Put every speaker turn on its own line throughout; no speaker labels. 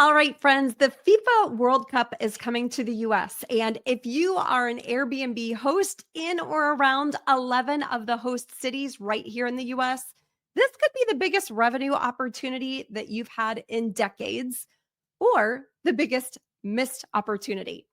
All right, friends, the FIFA World Cup is coming to the US. And if you are an Airbnb host in or around 11 of the host cities right here in the US, this could be the biggest revenue opportunity that you've had in decades or the biggest missed opportunity.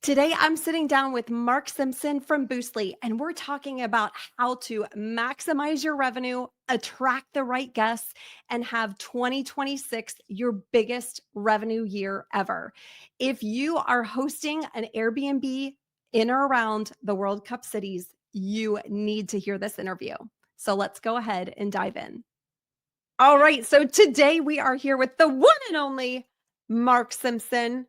Today, I'm sitting down with Mark Simpson from Boostly, and we're talking about how to maximize your revenue, attract the right guests, and have 2026 your biggest revenue year ever. If you are hosting an Airbnb in or around the World Cup cities, you need to hear this interview. So let's go ahead and dive in. All right. So today we are here with the one and only Mark Simpson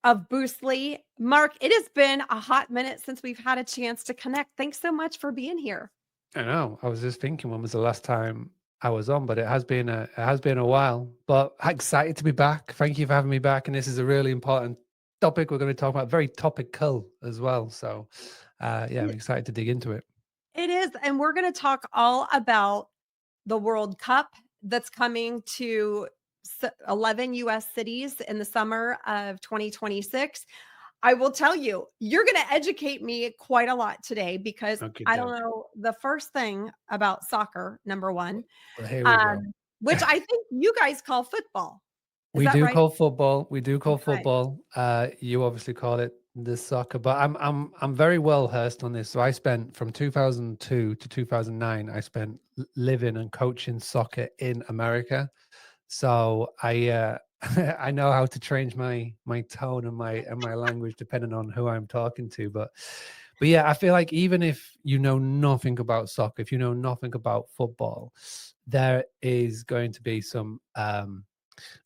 of Boostly. Mark, it has been a hot minute since we've had a chance to connect. Thanks so much for being here.
I know. I was just thinking when was the last time I was on, but it has been a while. But excited to be back. Thank you for having me back. And this is a really important topic we're going to talk about, very topical as well. So yeah, I'm excited to dig into it.
It is. And we're going to talk all about the World Cup that's coming to 11 US cities in the summer of 2026. I will tell you, you're going to educate me quite a lot today because
Okay,
I don't
doke.
know the first thing about soccer, number one,
Well, here we go.
um, which I think you guys call football. Is
We
that
do
right?
call football. We do call
Okay.
football. You obviously call it the soccer, but I'm very well versed on this. So I spent from 2002 to 2009. I spent living and coaching soccer in America. So I I know how to change my tone and my language depending on who I'm talking to. But yeah, I feel like even if you know nothing about soccer, if you know nothing about football, there is going to be some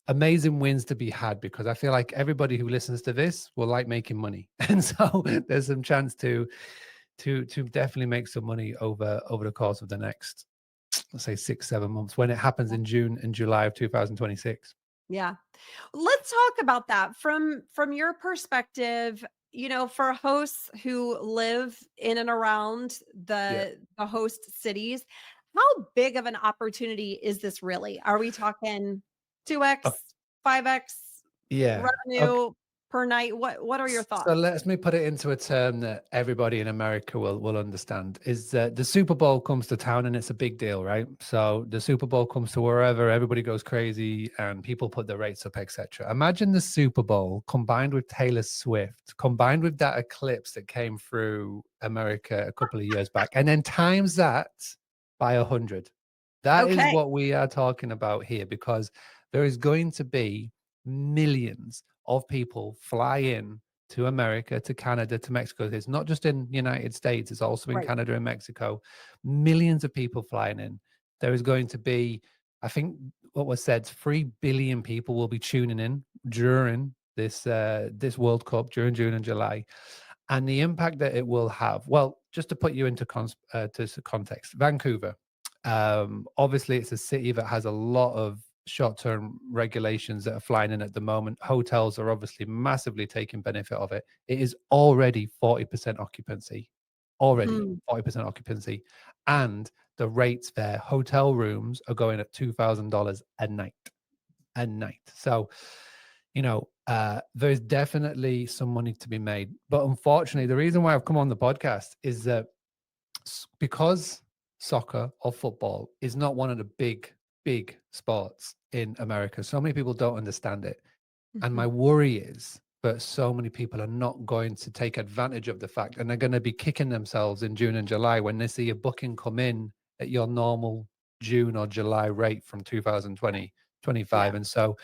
amazing wins to be had because I feel like everybody who listens to this will like making money. And so there's some chance to definitely make some money over the course of the next, let's say, 6 7 months when it happens in June and July of 2026.
Yeah. Let's talk about that from your perspective, for hosts who live in and around
Yeah.
the host cities. How big of an opportunity is this really? Are we talking 2x, 5x
Yeah. Okay.
revenue per night? What are your
So
thoughts?
let me put it into a term that everybody in America will understand. Is that the Super Bowl comes to town and it's a big deal, right? So the Super Bowl comes to wherever, everybody goes crazy and people put their rates up, etc. Imagine the Super Bowl combined with Taylor Swift, combined with that eclipse that came through America a couple of years back, and then times that by 100. That is
Okay.
what we are talking about here because there is going to be millions of people fly in to America, to Canada, to Mexico. It's not just in the United States, it's also in
Right.
Canada and Mexico. Millions of people flying in. There is going to be, I think what was said, 3 billion people will be tuning in during this World Cup during June and July. And the impact that it will have. Well, just to put you into context, Vancouver. Obviously, it's a city that has a lot of short-term regulations that are flying in at the moment. Hotels are obviously massively taking benefit of it. It is already 40% occupancy, already
Hmm.
40% occupancy, and the rates there, hotel rooms are going at $2,000 a night, a night. So, there's definitely some money to be made. But unfortunately, the reason why I've come on the podcast is that because soccer or football is not one of the big sports in America. So many people don't understand it. And my
Mhm.
worry is that so many people are not going to take advantage of the fact and they're going to be kicking themselves in June and July when they see a booking come in at your normal June or July rate from 2020
Yeah.
25. And so,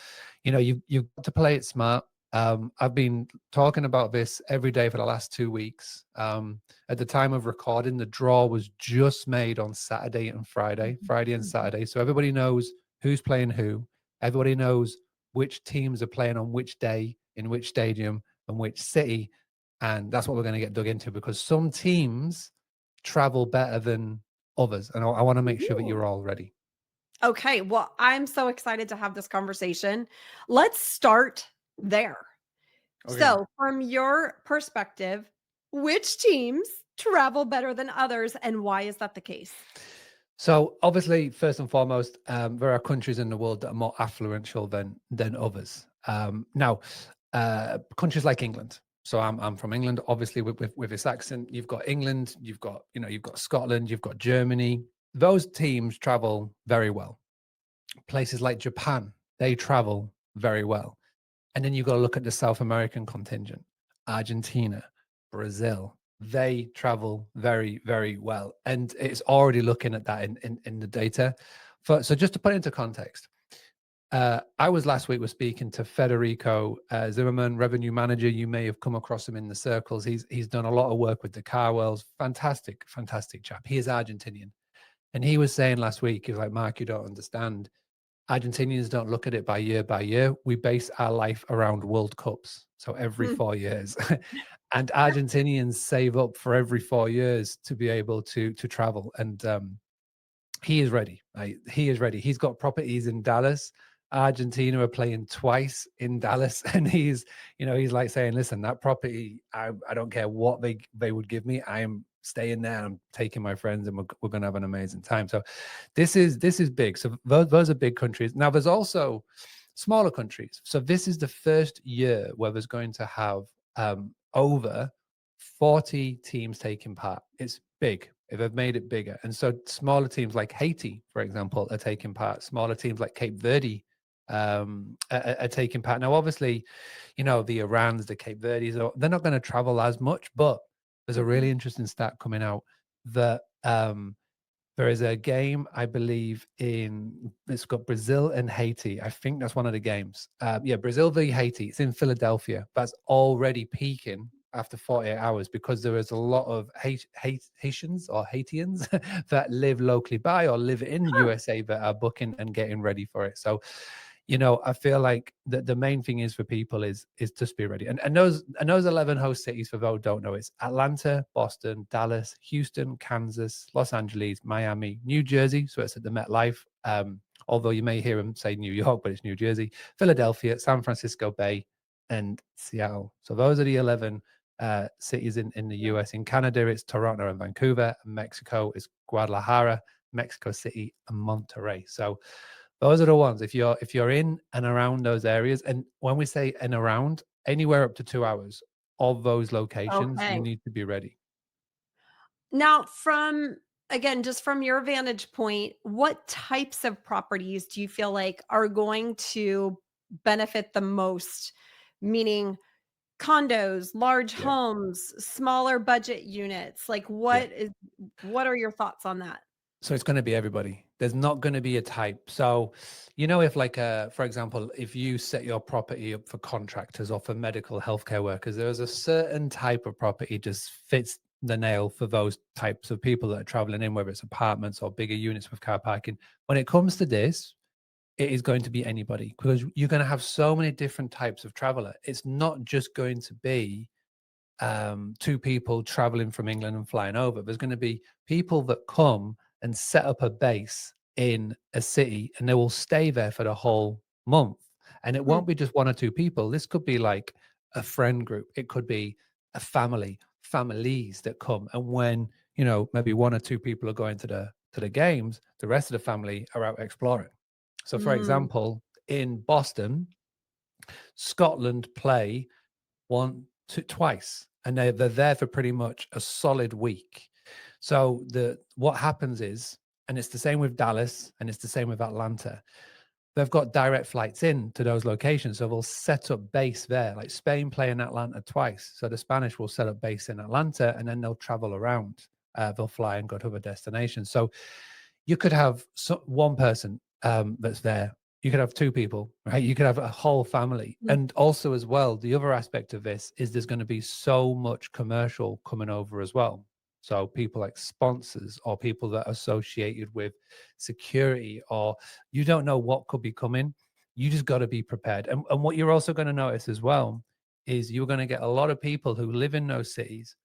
you've got to play it smart. I've been talking about this every day for the last 2 weeks. At the time of recording, the draw was just made on Saturday and Friday,
Mhm.
Friday and
Mhm.
Saturday. So everybody knows who's playing who. Everybody knows which teams are playing on which day, in which stadium, and which city. And that's what we're going to get dug into because some teams travel better than others. And I want to make sure that
Ooh.
you're all ready.
Okay, well, I'm so excited to have this conversation. Let's start there.
Okay.
So, from your perspective, which teams travel better than others, and why is that the case?
So obviously, first and foremost, there are countries in the world that are more affluential than others. Now, countries like England. So I'm from England. Obviously, with this accent, you've got England, you've got Scotland, you've got Germany. Those teams travel very well. Places like Japan, they travel very well. And then you've got to look at the South American contingent, Argentina, Brazil. They travel very, very well. And it's already looking at that in the data. So just to put it into context, I was last week was speaking to Federico Zimmerman, revenue manager. You may have come across him in the circles. He's done a lot of work with the car worlds. Fantastic, fantastic chap. He is Argentinian. And he was saying last week, he was like, Mark, you don't understand. Argentinians don't look at it by year. We base our life around World Cups. So every
Hmm.
4 years. And Argentinians save up for every 4 years to be able to travel. And he is ready. Right? He is ready. He's got properties in Dallas. Argentina are playing twice in Dallas, and he's like saying, "Listen, that property, I don't care what they would give me. I am staying there. I'm taking my friends, and we're going to have an amazing time." So, this is big. So those are big countries. Now, there's also smaller countries. So this is the first year where there's going to have over 40 teams taking part. It's big. They've made it bigger. And so smaller teams like Haiti, for example, are taking part. Smaller teams like Cape Verde are taking part. Now, obviously, the Irans, the Cape Verdes, they're not going to travel as much, but there's a
Mhm.
really interesting stat coming out that there is a game, I believe, it's got Brazil and Haiti. I think that's one of the games. Yeah, Brazil v Haiti. It's in Philadelphia. That's already peaking after 48 hours because there is a lot of Haitians or Haitians that live locally by or live in
Huh.
USA that are booking and getting ready for it. So, I feel like the main thing is for people is just be ready. And those 11 host cities, for those who don't know, it's Atlanta, Boston, Dallas, Houston, Kansas, Los Angeles, Miami, New Jersey. So it's at the MetLife. Although you may hear them say New York, but it's New Jersey, Philadelphia, San Francisco Bay, and Seattle. So those are the 11 cities in the US. In Canada, it's Toronto and Vancouver. And Mexico is Guadalajara, Mexico City, and Monterrey. So those are the ones. If you're in and around those areas, and when we say and around, anywhere up to 2 hours of those locations, you
Okay.
need to be ready.
Now, just from your vantage point, what types of properties do you feel like are going to benefit the most? Meaning condos, large
Yeah.
homes, smaller budget units. Like
Yeah.
what are your thoughts on that?
So it's going to be everybody. There's not going to be a type. So, if like, for example, if you set your property up for contractors or for medical healthcare workers, there's a certain type of property just fits the nail for those types of people that are traveling in, whether it's apartments or bigger units with car parking. When it comes to this, it is going to be anybody because you're going to have so many different types of traveler. It's not just going to be two people traveling from England and flying over. There's going to be people that come and set up a base in a city and they will stay there for the whole month. And it
Hmm.
won't be just one or two people. This could be like a friend group, it could be a families that come. And when, maybe one or two people are going to the games, the rest of the family are out exploring. So, for
Mm.
example, in Boston, Scotland play twice, and they're there for pretty much a solid week. So what happens is, and it's the same with Dallas, and it's the same with Atlanta. They've got direct flights in to those locations, so they'll set up base there. Like Spain play in Atlanta twice, so the Spanish will set up base in Atlanta, and then they'll travel around. They'll fly and go to other destinations. So you could have one person that's there. You could have two people, right? You could have a whole family.
Mm.
And also, as well, the other aspect of this is there's going to be so much commercial coming over as well. So people like sponsors or people that are associated with security, or you don't know what could be coming. You just got to be prepared. And what you're also going to notice as well is you're going to get a lot of people who live in those cities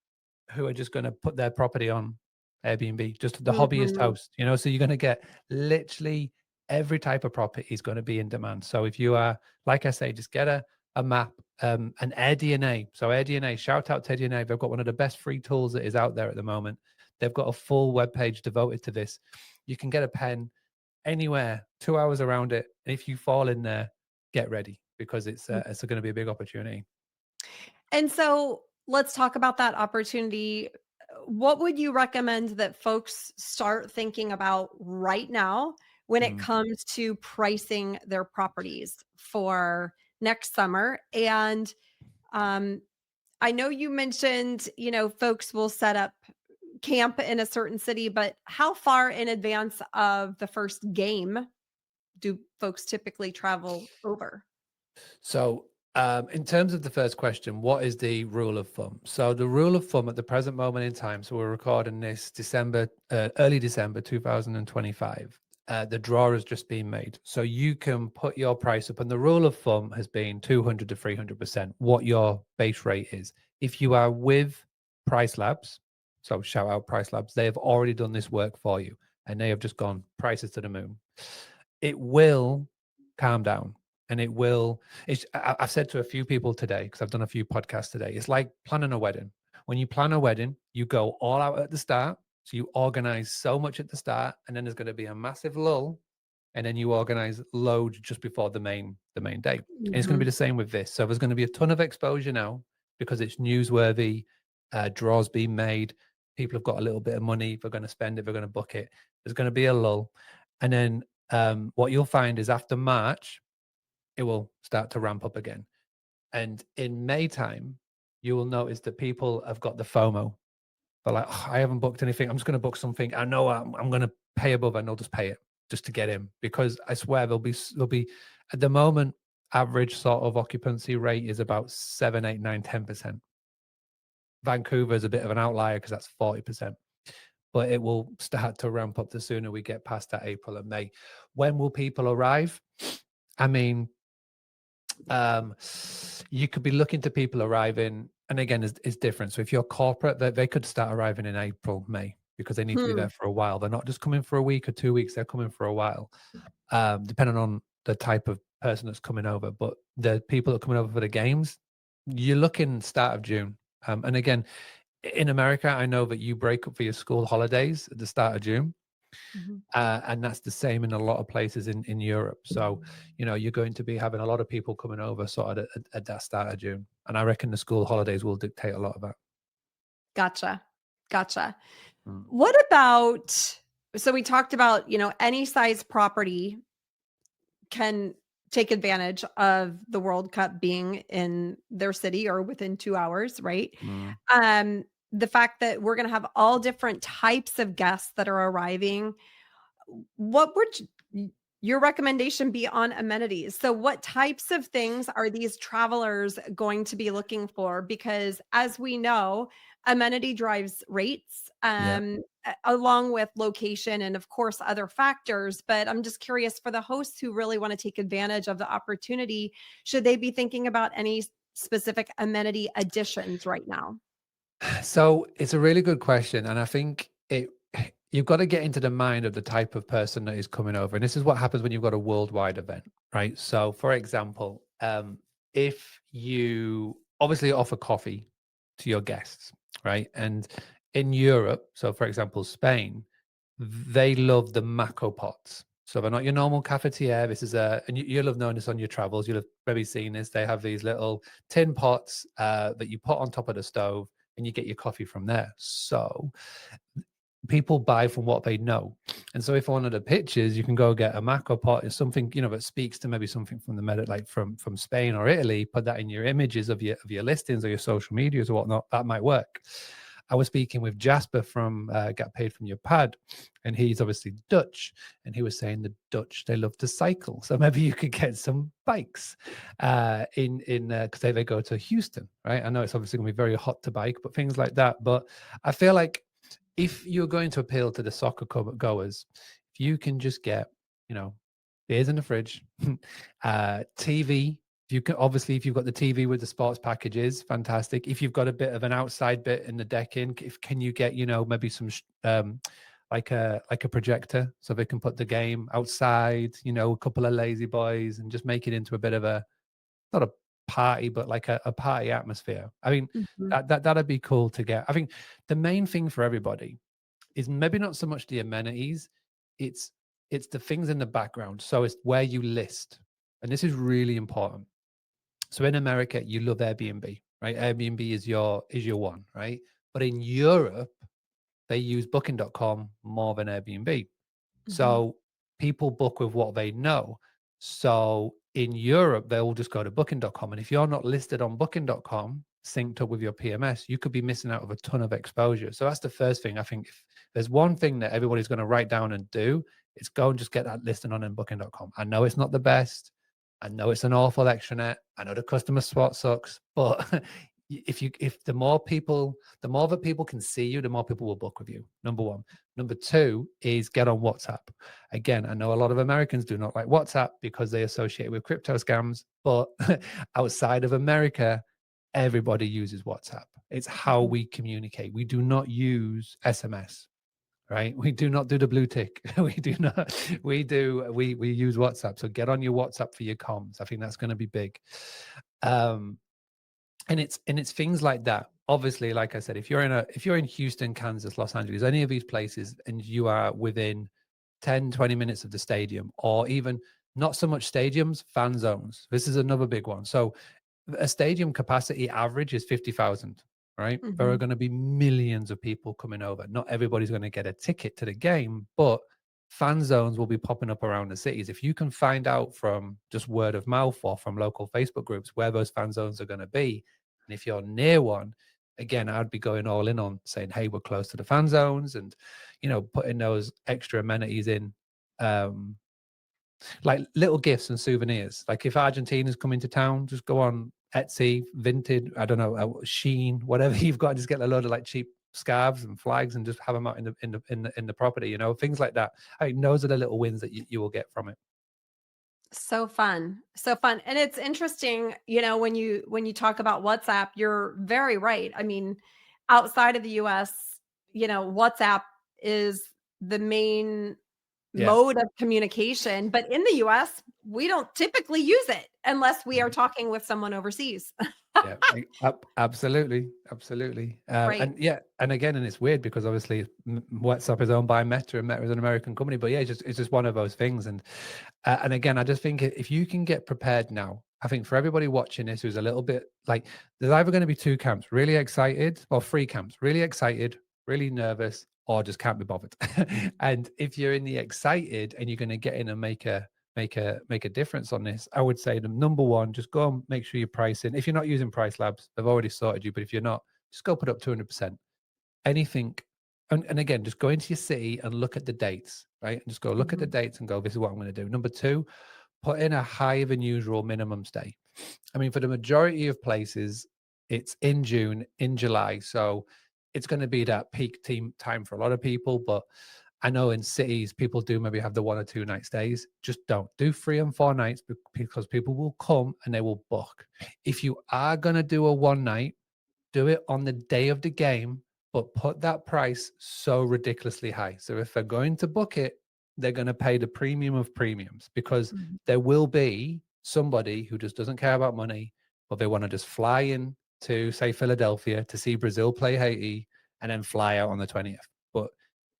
who are just going to put their property on Airbnb, just the hobbyist
Mhm.
host, So you're going to get literally every type of property is going to be in demand. So if you are, like I say, just get a map, an AirDNA. So AirDNA, shout out to AirDNA. They've got one of the best free tools that is out there at the moment. They've got a full web page devoted to this. You can get a pen anywhere, 2 hours around it. And if you fall in there, get ready because it's going to be a big opportunity.
And so let's talk about that opportunity. What would you recommend that folks start thinking about right now when it
Mm.
comes to pricing their properties for next summer? And um, I know you mentioned, folks will set up camp in a certain city, but how far in advance of the first game do folks typically travel over?
So, in terms of the first question, what is the rule of thumb? So, the rule of thumb at the present moment in time, so we're recording this December, early December 2025. The draw has just been made. So, you can put your price up, and the rule of thumb has been 200 to 300% what your base rate is. If you are with Price Labs, so shout out Price Labs, they have already done this work for you and they have just gone prices to the moon. It will calm down and it will I've said to a few people today because I've done a few podcasts today, it's like planning a wedding. When you plan a wedding, you go all out at the start, so you organize so much at the start, and then there's going to be a massive lull, and then you organize load just before the main day. And it's going to be
Mhm.
the same with this. So there's going to be a ton of exposure now because it's newsworthy, draws being made, people have got a little bit of money, they're going to spend it, they're going to book it. There's going to be a lull, and then what you'll find is after March it will start to ramp up again. And in May time, you will notice that people have got the FOMO. They're like, "Oh, I haven't booked anything. I'm just going to book something. I know I'm going to pay above, and they'll just pay it just to get in." Because I swear there'll be at the moment average sort of occupancy rate is about 7, 8, 9, 10%. Vancouver is a bit of an outlier because that's 40%. But it will start to ramp up the sooner we get past that April and May. When will people arrive? I mean, um, you could be looking to people arriving, and again, it's different. So if you're corporate, they could start arriving in April, May, because they need to be
Hmm.
there for a while. They're not just coming for a week or 2 weeks; they're coming for a while, depending on the type of person that's coming over. But the people that are coming over for the games, you're looking start of June. And again, in America, I know that you break up for your school holidays at the start of June.
Mhm.
And that's the same in a lot of places in Europe. So, you're going to be having a lot of people coming over sort of at that start of June. And I reckon the school holidays will dictate a lot of that.
Gotcha. Gotcha.
Mm,
What about, so we talked about, any size property can take advantage of the World Cup being in their city or within 2 hours, right?
mm.
Um, the fact that we're gonna have all different types of guests that are arriving, what would your recommendation be on amenities? So what types of things are these travelers going to be looking for? Because as we know, amenity drives rates,
Yeah.
along with location and of course other factors. But I'm just curious for the hosts who really want to take advantage of the opportunity, should they be thinking about any specific amenity additions right now?
So it's a really good question, and I think you've got to get into the mind of the type of person that is coming over, and this is what happens when you've got a worldwide event, right? So, for example, if you obviously offer coffee to your guests, right, and in Europe, so for example, Spain, they love the Mako pots. So they're not your normal cafetiere. This is and you'll have known this on your travels. You'll have maybe seen this. They have these little tin pots that you put on top of the stove and you get your coffee from there. So people buy from what they know. And so if one of the pictures, you can go get a Mako pot or something, that speaks to maybe something from the like from Spain or Italy, put that in your images of your listings or your social medias or whatnot, that might work. I was speaking with Jasper from Get Paid From Your Pad, and he's obviously Dutch, and he was saying the Dutch, they love to cycle, so maybe you could get some bikes in because they go to Houston, right? I know it's obviously going to be very hot to bike, but things like that. But I feel like if you're going to appeal to the soccer goers, if you can just get, you know, beers in the fridge, TV. If you can, obviously, if you've got the TV with the sports packages, fantastic. If you've got a bit of an outside bit in the decking, if can you get, maybe some like a projector so they can put the game outside, a couple of lazy boys and just make it into a bit of a not a party, but like a party atmosphere. I mean,
Mhm.
that'd be cool to get. I think the main thing for everybody is maybe not so much the amenities, it's it's the things in the background. So it's where you list, and this is really important. So in America, you love Airbnb, right? Airbnb is your one, right? But in Europe, they use booking.com more than Airbnb.
Mhm.
So people book with what they know. So in Europe, they'll just go to booking.com. And if you're not listed on booking.com, synced up with your PMS, you could be missing out of a ton of exposure. So that's the first thing. I think if there's one thing that everybody's going to write down and do, it's go and just get that listed on booking.com. I know it's not the best. I know it's an awful extranet. I know the customer support sucks, but if the more that people can see you, the more people will book with you. Number one. Number two is get on WhatsApp. Again, I know a lot of Americans do not like WhatsApp because they associate it with crypto scams, but outside of America, everybody uses WhatsApp. It's how
Mhm.
we communicate. We do not use SMS, right? We do not do the blue tick. We do not. We use WhatsApp. So get on your WhatsApp for your comms. I think that's going to be big. Um, and it's things like that. Obviously, like I said, if you're in Houston, Kansas, Los Angeles, any of these places, and you are within 10-20 minutes of the stadium, or even not so much stadiums, fan zones, this is another big one. So a stadium capacity average is 50,000, right? There are
Mhm.
going to be millions of people coming over. Not everybody's going to get a ticket to the game, but fan zones will be popping up around the cities. If you can find out from just word of mouth or from local Facebook groups where those fan zones are going to be, and if you're near one, again, I'd be going all in on saying, hey, we're close to the fan zones, and, putting those extra amenities in. Like little gifts and souvenirs. Like if Argentina's coming to town, just go on Etsy, Vinted, I don't know, Sheen, whatever you've got, just get a load of like cheap scarves and flags and just have them out in the property, things like that. I think those are the little wins that you will get from it.
So fun. So fun. And it's interesting, when you talk about WhatsApp, you're very right. I mean, outside of the US, WhatsApp is the main
Yeah.
mode of communication, but in the US, we don't typically use it unless we are
Mhm.
talking with someone overseas.
Yeah, absolutely, absolutely,
Right.
and yeah, and again, and it's weird because obviously WhatsApp is owned by Meta, and Meta is an American company, but yeah, it's just one of those things, and again, I just think if you can get prepared now, I think for everybody watching this who's a little bit like, there's either going to be two camps, really excited, or three camps, really excited, really nervous, or just can't be bothered. And if you're in the excited and you're going to get in and make a difference on this, I would say the number one, just go and make sure you're pricing. If you're not using Price Labs, they've already sorted you. But if you're not, just go put up 200%. Anything. And again, just go into your city and look at the dates, right? And just go look at the
Mhm.
dates and go, this is what I'm going to do. Number two, put in a higher than usual minimum stay. I mean, for the majority of places, it's in June, in July. So it's going to be that peak team time for a lot of people. But I know in cities, people do maybe have the 1 or 2 night stays. Just don't do 3 and 4 nights because people will come and they will book. If you are going to do a one night, do it on the day of the game, but put that price so ridiculously high. So if they're going to book it, they're going to pay the premium of premiums because
Mhm.
there will be somebody who just doesn't care about money, but they want to just fly in to, say, Philadelphia to see Brazil play Haiti and then fly out on the 20th. But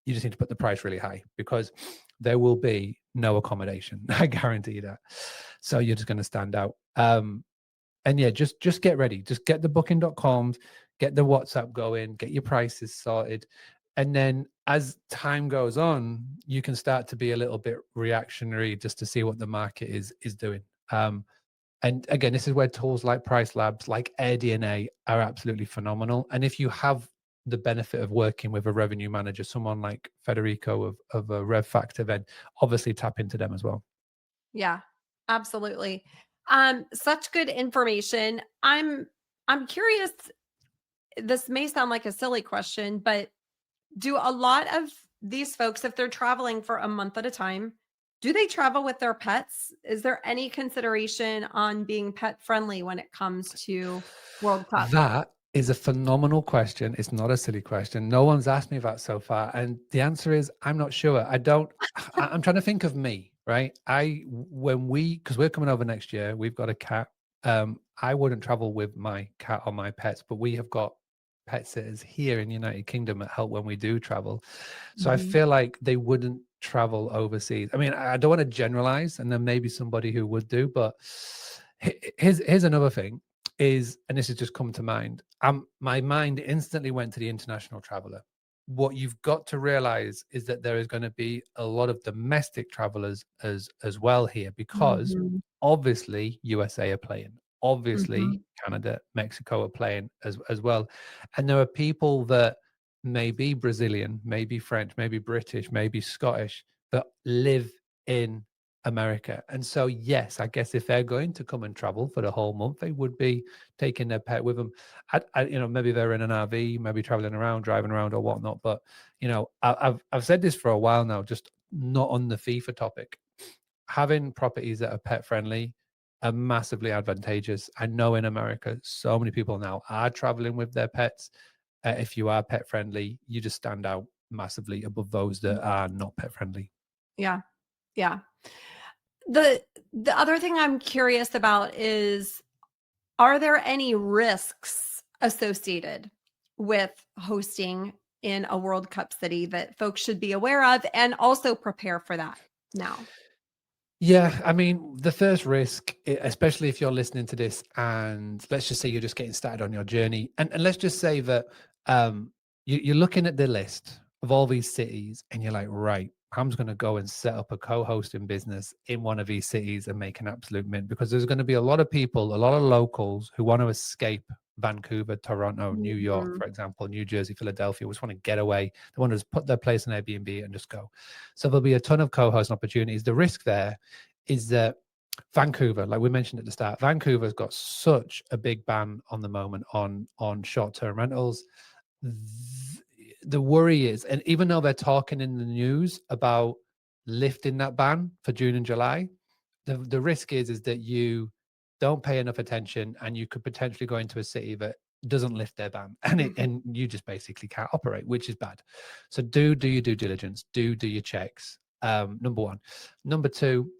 you just need to put the price really high because there will be no accommodation. I guarantee you that. So you're just going to stand out. And yeah, just get ready. Just get the booking.coms, get the WhatsApp going, get your prices sorted. And then as time goes on, you can start to be a little bit reactionary just to see what the market is doing. And again, this is where tools like Price Labs, like AirDNA are absolutely phenomenal. And if you have the benefit of working with a revenue manager, someone like Federico of a Rev Factor, then obviously tap into them as well.
Yeah, absolutely. Such good information. I'm curious, this may sound like a silly question, but do a lot of these folks, if they're traveling for a month at a time, do they travel with their pets? Is there any consideration on being pet friendly when it comes to World Cup?
That is a phenomenal question. It's not a silly question. No one's asked me that so far. And the answer is I'm not sure. I don't, I'm trying to think of me, right? Because we're coming over next year, we've got a cat. I wouldn't travel with my cat or my pets, but we have got pet sitters here in the United Kingdom that help when we do travel. So I
Mhm.
feel like they wouldn't travel overseas. I mean, I don't want to generalize, and then maybe somebody who would do, but here's another thing is, and this has just come to mind. My mind instantly went to the international traveler. What you've got to realize is that there is going to be a lot of domestic travelers as well here, because
Mhm.
obviously USA are playing, obviously
Mhm.
Canada, Mexico are playing as well, and there are people that may be Brazilian, maybe French, maybe British, maybe Scottish, that live in America. And so, yes, I guess if they're going to come and travel for the whole month, they would be taking their pet with them. Maybe they're in an RV, maybe traveling around, driving around, or whatnot. But I've said this for a while now, just not on the FIFA topic. Having properties that are pet friendly are massively advantageous. I know in America, so many people now are traveling with their pets. If you are pet friendly, you just stand out massively above those that are not pet friendly.
Yeah. Yeah. The other thing I'm curious about is, are there any risks associated with hosting in a World Cup city that folks should be aware of and also prepare for that now?
Yeah, I mean, the first risk, especially if you're listening to this, and let's just say you're just getting started on your journey, and let's just say that you're looking at the list of all these cities, and you're like, right, I'm just going to go and set up a co-hosting business in one of these cities and make an absolute mint, because there's going to be a lot of people, a lot of locals who want to escape Vancouver, Toronto, New York,
Mhm.
for example, New Jersey, Philadelphia, just want to get away. They want to just put their place on Airbnb and just go. So there'll be a ton of co-hosting opportunities. The risk there is that Vancouver, like we mentioned at the start, Vancouver's got such a big ban on the moment on short-term rentals. The worry is, and even though they're talking in the news about lifting that ban for June and July, the risk is that you don't pay enough attention, and you could potentially go into a city that doesn't lift their ban,
Mhm.
and you just basically can't operate, which is bad. So do your due diligence, do your checks. Number one. Number two,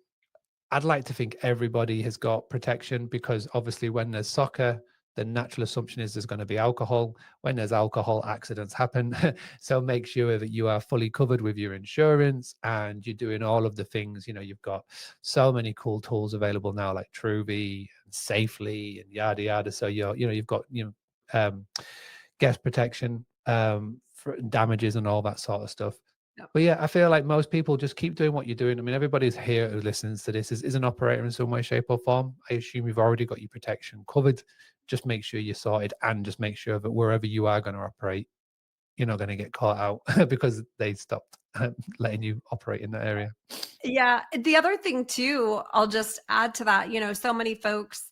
I'd like to think everybody has got protection, because obviously when there's soccer, the natural assumption is there's going to be alcohol. When there's alcohol, accidents happen. So make sure that you are fully covered with your insurance, and you're doing all of the things. You've got so many cool tools available now, like Truby and Safely and yada yada. So you've got guest protection for damages and all that sort of stuff.
Yep.
But yeah, I feel like most people just keep doing what you're doing. I mean, everybody's here who listens to this is an operator in some way, shape, or form. I assume you've already got your protection covered. Just make sure you're sorted, and just make sure that wherever you are going to operate, you're not going to get caught out because they stopped letting you operate in that area.
Yeah. The other thing too, I'll just add to that, so many folks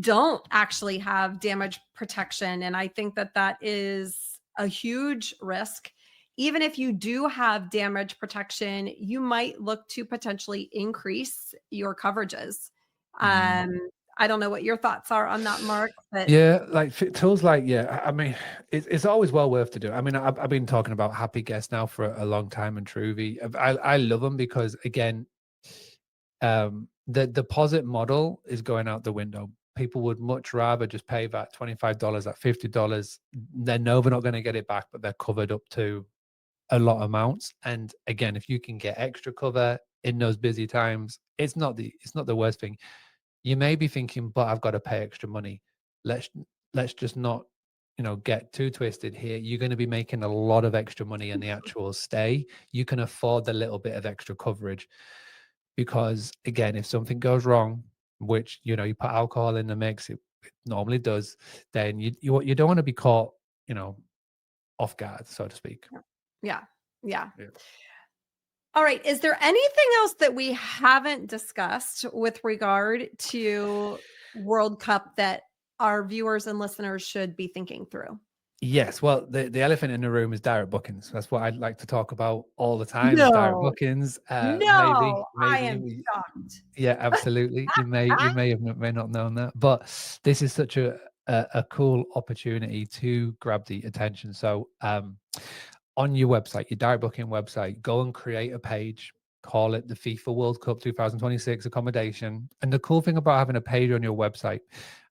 don't actually have damage protection. And I think that that is a huge risk. Even if you do have damage protection, you might look to potentially increase your coverages.
Mm.
Um, I don't know what your thoughts are on that, Mark, but
Yeah, like tools like, yeah, I mean, it's always well worth to do. I mean, I've been talking about Happy Guest now for a long time, and Truby. I love them because, again, the deposit model is going out the window. People would much rather just pay that $25, that $50. They know they're not going to get it back, but they're covered up to a lot of amounts. And again, if you can get extra cover in those busy times, it's not the worst thing. You may be thinking, but I've got to pay extra money. Let's let's just not, get too twisted here. You're going to be making a lot of extra money in the actual stay. You can afford the little bit of extra coverage, because again, if something goes wrong, which you put alcohol in the mix, it normally does, then you don't want to be caught, off guard, so to speak.
yeah, yeah.
Yeah.
All right. Is there anything else that we haven't discussed with regard to World Cup that our viewers and listeners should be thinking through?
Yes, well, the elephant in the room is direct bookings. That's what I'd like to talk about all the time, is direct
No,
bookings.
no, I
Maybe
am shocked.
yeah, absolutely. You may not known that, but this is such a cool opportunity to grab the attention. So, on your website, your direct booking website, go and create a page. Call it the FIFA World Cup 2026 accommodation. And the cool thing about having a page on your website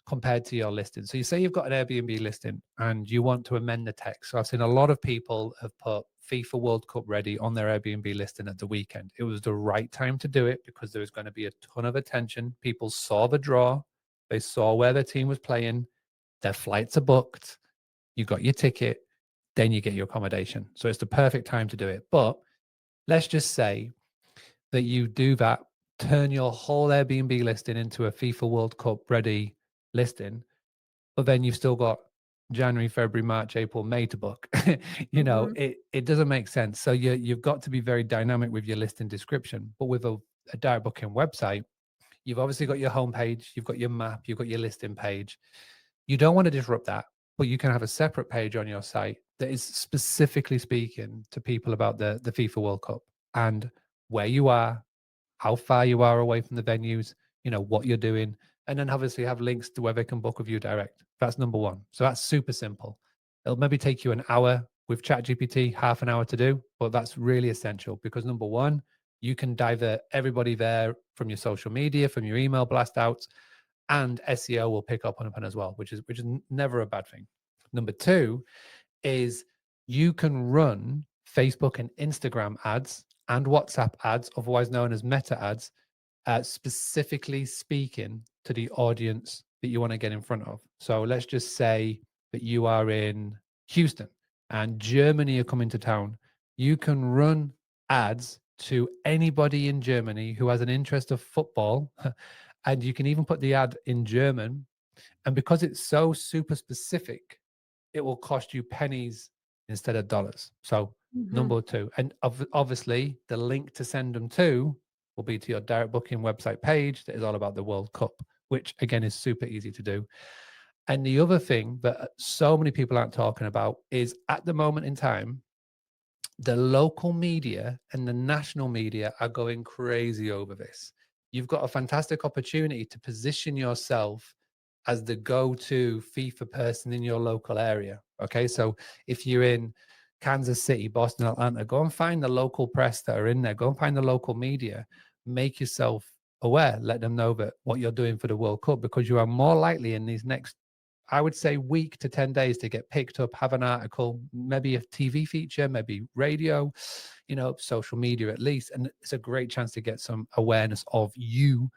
compared to your listing. So you say you've got an Airbnb listing and you want to amend the text. So I've seen a lot of people have put FIFA World Cup ready on their Airbnb listing at the weekend. It was the right time to do it because there was going to be a ton of attention. People saw the draw, they saw where their team was playing, their flights are booked, you got your ticket, then you get your accommodation. So it's the perfect time to do it. But let's just say that you do that, turn your whole Airbnb listing into a FIFA World Cup ready listing, but then you've still got January, February, March, April, May to book.
Mhm.
It doesn't make sense. So you've got to be very dynamic with your listing description. But with a direct booking website, you've obviously got your homepage, you've got your map, you've got your listing page. You don't want to disrupt that, but you can have a separate page on your site that is specifically speaking to people about the FIFA World Cup and where you are, how far you are away from the venues, what you're doing, and then obviously have links to where they can book with you direct. That's number one. So that's super simple. It'll maybe take you an hour with ChatGPT, half an hour to do, but that's really essential because number one, you can divert everybody there from your social media, from your email blast outs, and SEO will pick up on it as well, which is never a bad thing. Number two is you can run Facebook and Instagram ads and WhatsApp ads, otherwise known as meta ads, specifically speaking to the audience that you want to get in front of. So let's just say that you are in Houston and Germany are coming to town. You can run ads to anybody in Germany who has an interest of football, and you can even put the ad in German. And because it's so super specific, it will cost you pennies instead of dollars. So
Mhm.
number two, and obviously the link to send them to will be to your direct booking website page that is all about the World Cup, which again is super easy to do. And the other thing that so many people aren't talking about is at the moment in time, the local media and the national media are going crazy over this. You've got a fantastic opportunity to position yourself as the go-to FIFA person in your local area. Okay, so if you're in Kansas City, Boston, Atlanta, go and find the local press that are in there. Go and find the local media. Make yourself aware. Let them know that what you're doing for the World Cup, because you are more likely in these next, I would say, week to 10 days to get picked up, have an article, maybe a TV feature, maybe radio, social media at least. And it's a great chance to get some awareness of you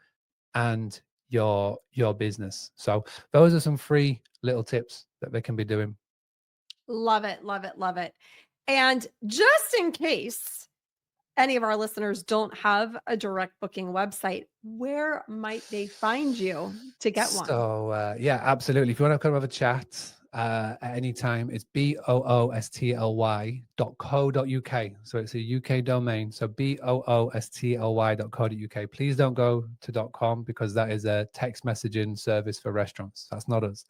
and your business. So those are some free little tips that they can be doing.
Love it, love it, love it. And just in case any of our listeners don't have a direct booking website, where might they find you to get one?
So yeah, absolutely. If you want to come have a chat at any time, it's boostly.co.uk. So it's a UK domain. So boostly.co.uk. Please don't go to .com because that is a text messaging service for restaurants. That's not us.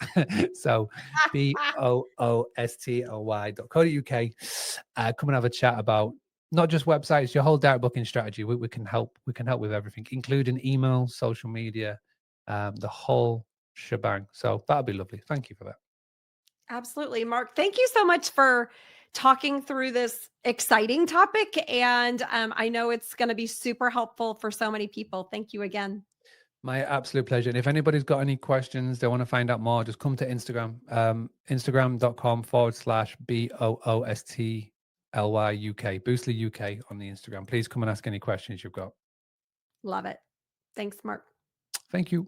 So boostly.co.uk. Come and have a chat about not just websites, your whole direct booking strategy. We can help. We can help with everything, including email, social media, the whole shebang. So that'd be lovely. Thank you for that.
Absolutely. Mark, thank you so much for talking through this exciting topic. And I know it's going to be super helpful for so many people. Thank you again.
My absolute pleasure. And if anybody's got any questions, they want to find out more, just come to Instagram, instagram.com/BOOSTLY UK, Boostly UK on the Instagram. Please come and ask any questions you've got.
Love it. Thanks, Mark.
Thank you.